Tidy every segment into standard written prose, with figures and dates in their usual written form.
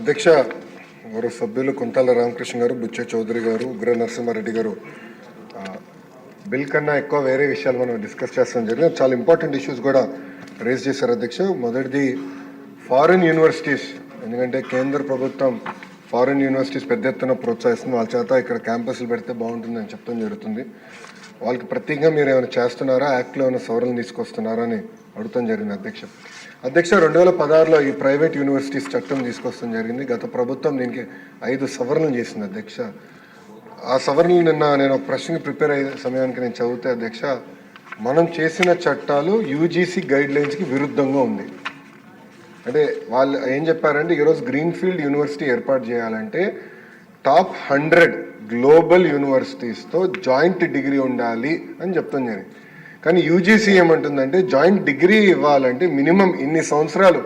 అధ్యక్ష గౌరవ సభ్యులు కుంతాల రామకృష్ణ గారు, బుచ్చ చౌదరి గారు, ఉగ్ర నరసింహారెడ్డి గారు బిల్ కన్నా ఎక్కువ వేరే విషయాలు మనం డిస్కస్ చేస్తాం జరిగింది. చాలా ఇంపార్టెంట్ ఇష్యూస్ కూడా రేజ్ చేశారు అధ్యక్ష. మొదటిది ఫారిన్ యూనివర్సిటీస్, ఎందుకంటే కేంద్ర ప్రభుత్వం ఫారిన్ యూనివర్సిటీస్ పెద్ద ఎత్తున ప్రోత్సహిస్తుంది. వాళ్ళ చేత ఇక్కడ క్యాంపస్లు పెడితే బాగుంటుందని చెప్పడం జరుగుతుంది. వాళ్ళకి ప్రత్యేకంగా మీరు ఏమైనా చేస్తున్నారా, యాక్ట్లో ఏమైనా సవరణలు తీసుకొస్తున్నారా అని అడుగుతాం జరిగింది అధ్యక్ష. 2016లో ఈ ప్రైవేట్ యూనివర్సిటీస్ చట్టం తీసుకొస్తాం జరిగింది. గత ప్రభుత్వం దీనికి 5 సవరణలు చేసింది అధ్యక్ష. ఆ సవరణలు నిన్న నేను ఒక ప్రశ్నకి ప్రిపేర్ అయ్యే సమయానికి నేను చదివితే అధ్యక్ష, మనం చేసిన చట్టాలు యూజీసీ గైడ్ లైన్స్కి విరుద్ధంగా ఉంది. అంటే వాళ్ళు ఏం చెప్పారంటే, ఈరోజు గ్రీన్ఫీల్డ్ యూనివర్సిటీ ఏర్పాటు చేయాలంటే టాప్ 100 గ్లోబల్ యూనివర్సిటీస్తో జాయింట్ డిగ్రీ ఉండాలి అని చెప్తాం జరిగింది. కానీ యూజీసీ ఏమంటుందంటే, జాయింట్ డిగ్రీ ఇవ్వాలంటే మినిమం ఇన్ని సంవత్సరాలు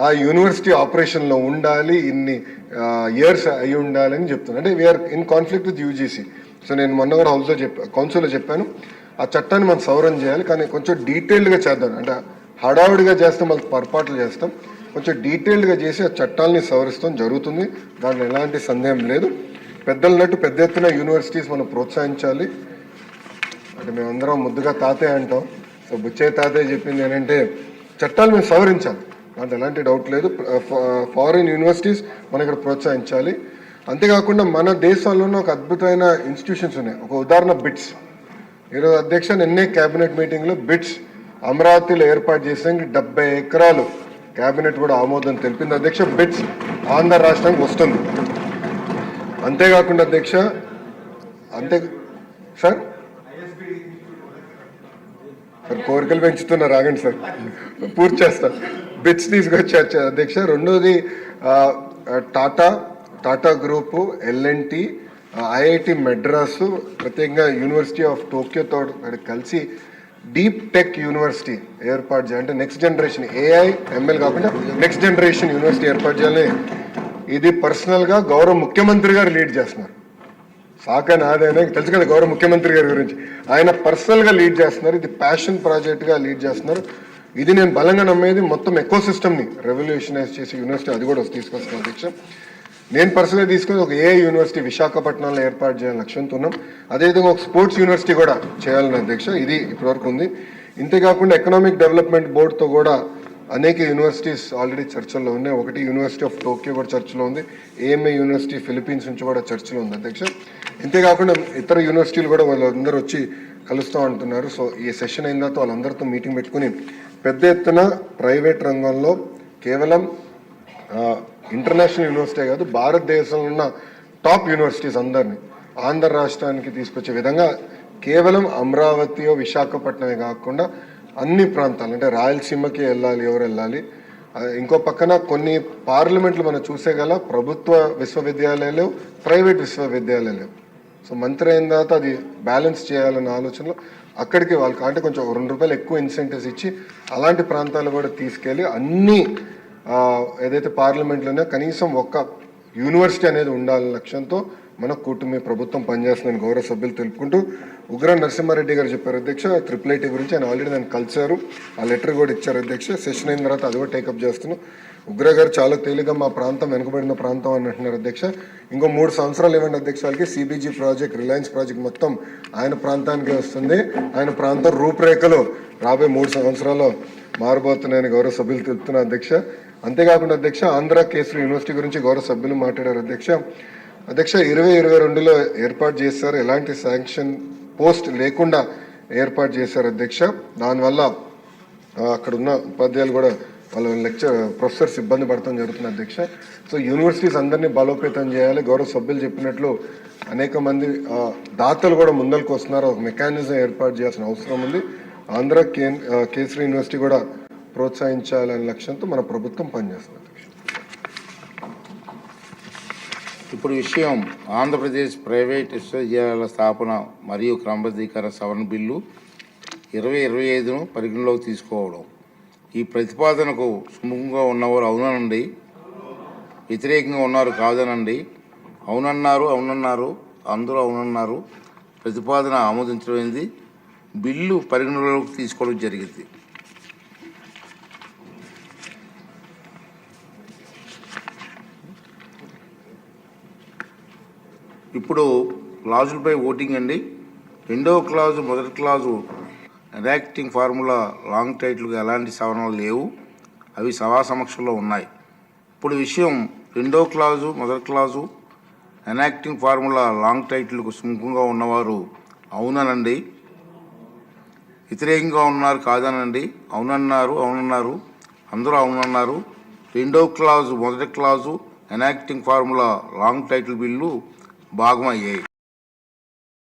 ఆ యూనివర్సిటీ ఆపరేషన్లో ఉండాలి, ఇన్ని ఇయర్స్ అయి ఉండాలని చెప్తుంది. అంటే we are in conflict with UGC. So నేను మొన్న కూడా కౌన్సిల్లో చెప్పాను, ఆ చట్టాన్ని మనం సవరణ చేయాలి, కానీ కొంచెం డీటెయిల్డ్గా చేద్దాం. అంటే హడావుడిగా చేస్తే మళ్ళీ పొరపాట్లు చేస్తాం. కొంచెం డీటెయిల్డ్గా చేసి ఆ చట్టాలని సవరిస్తాం జరుగుతుంది. దాంట్లో ఎలాంటి సందేహం లేదు. పెద్దలన్నట్టు పెద్ద ఎత్తున యూనివర్సిటీస్ మనం ప్రోత్సహించాలి. అంటే మేమందరం ముద్దుగా తాతయ్య అంటాం. సో బుచ్చయ్య తాతయ్య చెప్పింది ఏంటంటే, చట్టాలు మేము సవరించాలి, దాంట్లో ఎలాంటి డౌట్ లేదు. ఫారిన్ యూనివర్సిటీస్ మనం ఇక్కడ ప్రోత్సహించాలి. అంతేకాకుండా మన దేశంలోనే ఒక అద్భుతమైన ఇన్స్టిట్యూషన్స్ ఉన్నాయి. ఒక ఉదాహరణ బిట్స్. ఈరోజు అధ్యక్ష నిన్నే క్యాబినెట్ మీటింగ్లో బిట్స్ అమరావతిలో ఏర్పాటు చేసేందుకు 70 ఎకరాలు క్యాబినెట్ కూడా ఆమోదం తెలిపింది అధ్యక్ష. బిట్స్ ఆంధ్ర రాష్ట్రానికి వస్తుంది. అంతేకాకుండా అధ్యక్ష, సార్ కోరికలు పెంచుతున్నారు, ఆగండి సార్, పూర్తి చేస్తా. బిట్స్ తీసుకొచ్చి అధ్యక్ష. రెండోది Tata group, LNT, IIT Madras, ప్రత్యేకంగా యూనివర్సిటీ ఆఫ్ టోక్యోతో కలిసి డీప్ టెక్ యూనివర్సిటీ ఏర్పాటు చేయాలి. అంటే నెక్స్ట్ జనరేషన్ ఏఐ ఎంఎల్ కాకుండా నెక్స్ట్ జనరేషన్ యూనివర్సిటీ ఏర్పాటు చేయాలని ఇది పర్సనల్గా గౌరవ ముఖ్యమంత్రి గారు లీడ్ చేస్తున్నారు. సాక నాదైనా తెలుసు కదా గౌరవ ముఖ్యమంత్రి గారి గురించి, ఆయన పర్సనల్గా లీడ్ చేస్తున్నారు. ఇది ప్యాషన్ ప్రాజెక్ట్గా లీడ్ చేస్తున్నారు. ఇది నేను బలంగా నమ్మేది. మొత్తం ఎకో సిస్టమ్ని రెవల్యూషనైజ్ చేసి యూనివర్సిటీ అది కూడా తీసుకొస్తాను అధ్యక్ష. నేను పర్సనల్గా తీసుకుని ఒక ఏఐ యూనివర్సిటీ విశాఖపట్నంలో ఏర్పాటు చేయాలని లక్ష్యంతో ఉన్నాం. అదేవిధంగా ఒక స్పోర్ట్స్ యూనివర్సిటీ కూడా చేయాలని అధ్యక్ష. ఇది ఇప్పటివరకు ఉంది. ఇంతేకాకుండా ఎకనామిక్ డెవలప్మెంట్ బోర్డుతో కూడా అనేక యూనివర్సిటీస్ ఆల్రెడీ చర్చల్లో ఉన్నాయి. ఒకటి యూనివర్సిటీ ఆఫ్ టోక్యో కూడా చర్చలో ఉంది. ఏఎంఏ యూనివర్సిటీ ఫిలిప్పీన్స్ నుంచి కూడా చర్చలో ఉంది అధ్యక్ష. ఇంతేకాకుండా ఇతర యూనివర్సిటీలు కూడా వాళ్ళందరూ వచ్చి కలుస్తూ అంటున్నారు. సో ఈ సెషన్ అయిన తర్వాత వాళ్ళందరితో మీటింగ్ పెట్టుకుని పెద్ద ఎత్తున ప్రైవేట్ రంగంలో కేవలం ఇంటర్నేషనల్ యూనివర్సిటీ కాదు, భారతదేశంలో ఉన్న టాప్ యూనివర్సిటీస్ అందరినీ ఆంధ్ర రాష్ట్రానికి తీసుకొచ్చే విధంగా కేవలం అమరావతి విశాఖపట్నమే కాకుండా అన్ని ప్రాంతాలు, అంటే రాయలసీమకి వెళ్ళాలి, ఎవరు వెళ్ళాలి. ఇంకో పక్కన కొన్ని పార్లమెంట్లు మనం చూసేగల ప్రభుత్వ విశ్వవిద్యాలయాలు, ప్రైవేట్ విశ్వవిద్యాలయాలు. సో మంత్రి అయిన తర్వాత అది బ్యాలెన్స్ చేయాలన్న ఆలోచనలో అక్కడికి వాళ్ళకి అంటే కొంచెం ₹2 ఎక్కువ ఇన్సెంటివ్స్ ఇచ్చి అలాంటి ప్రాంతాలు కూడా తీసుకెళ్ళి అన్ని ఏదైతే పార్లమెంట్లోనే కనీసం ఒక్క యూనివర్సిటీ అనేది ఉండాలనే లక్ష్యంతో మన కూటమి ప్రభుత్వం పనిచేస్తుందని గౌరవ సభ్యులు తెలుపుకుంటూ, ఉగ్ర నరసింహారెడ్డి గారు చెప్పారు అధ్యక్ష IIIT గురించి. ఆయన ఆల్రెడీ నన్ను కలిశారు, ఆ లెటర్ కూడా ఇచ్చారు అధ్యక్ష. సెషన్ అయిన తర్వాత అది కూడా టేకప్ చేస్తున్నాం. ఉగ్ర గారు చాలా తేలిగా మా ప్రాంతం వెనుకబడిన ప్రాంతం అని అంటున్నారు అధ్యక్ష. ఇంకో 3 సంవత్సరాలు ఇవ్వండి అధ్యక్ష వాళ్ళకి. సిబిజీ ప్రాజెక్ట్, రిలయన్స్ ప్రాజెక్ట్ మొత్తం ఆయన ప్రాంతానికే వస్తుంది. ఆయన ప్రాంతం రూపురేఖలు రాబోయే 3 సంవత్సరాల్లో మారబోతున్నాయని గౌరవ సభ్యులు తెలుపుతున్నారు అధ్యక్ష. అంతేకాకుండా అధ్యక్ష, ఆంధ్ర కేసరి యూనివర్సిటీ గురించి గౌరవ సభ్యులు మాట్లాడారు అధ్యక్ష. 2022లో ఏర్పాటు చేశారు. ఎలాంటి శాంక్షన్ పోస్ట్ లేకుండా ఏర్పాటు చేశారు అధ్యక్ష. దానివల్ల అక్కడ ఉన్న ఉపాధ్యాయులు కూడా వాళ్ళ ప్రొఫెసర్స్ ఇబ్బంది పడటం జరుగుతుంది అధ్యక్ష. సో యూనివర్సిటీస్ అందరినీ బలోపేతం చేయాలి. గౌరవ సభ్యులు చెప్పినట్లు అనేక మంది దాతలు కూడా ముందరికి వస్తున్నారు. ఒక మెకానిజం ఏర్పాటు చేయాల్సిన అవసరం ఉంది. ఆంధ్ర కేసరి యూనివర్సిటీ కూడా ప్రోత్సహించాలనే లక్ష్యంతో మన ప్రభుత్వం పనిచేస్తుంది అధ్యక్ష. ఇప్పుడు విషయం ఆంధ్రప్రదేశ్ ప్రైవేట్ విశ్వవిద్యాలయాల స్థాపన మరియు క్రమబద్ధీకరణ సవరణ బిల్లు 2025ను పరిగణలోకి తీసుకోవడం. ఈ ప్రతిపాదనకు సుముఖంగా ఉన్నవారు అవుననండి, వ్యతిరేకంగా ఉన్నారు కాదనండి. అవునన్నారు, అందరూ అవునన్నారు. ప్రతిపాదన ఆమోదించడమైంది. బిల్లు పరిగణలోకి తీసుకోవడం జరిగింది. ఇప్పుడు క్లాజులపై ఓటింగ్ అండి. రెండవ క్లాజు మొదటి క్లాజు ఎనాక్టింగ్ ఫార్ములా లాంగ్ టైటిల్కు ఎలాంటి సవరణలు లేవు, అవి సభా సమక్షంలో ఉన్నాయి. ఇప్పుడు విషయం రెండవ క్లాజు మొదటి క్లాజు ఎనాక్టింగ్ ఫార్ములా లాంగ్ టైటిల్కు సుముఖంగా ఉన్నవారు అవుననండి, వ్యతిరేకంగా ఉన్నారు కాదనండి. అవునన్నారు, అందరూ అవునన్నారు. రెండవ క్లాజు మొదటి clause enacting formula long title bill భాగం అయ్యాయి.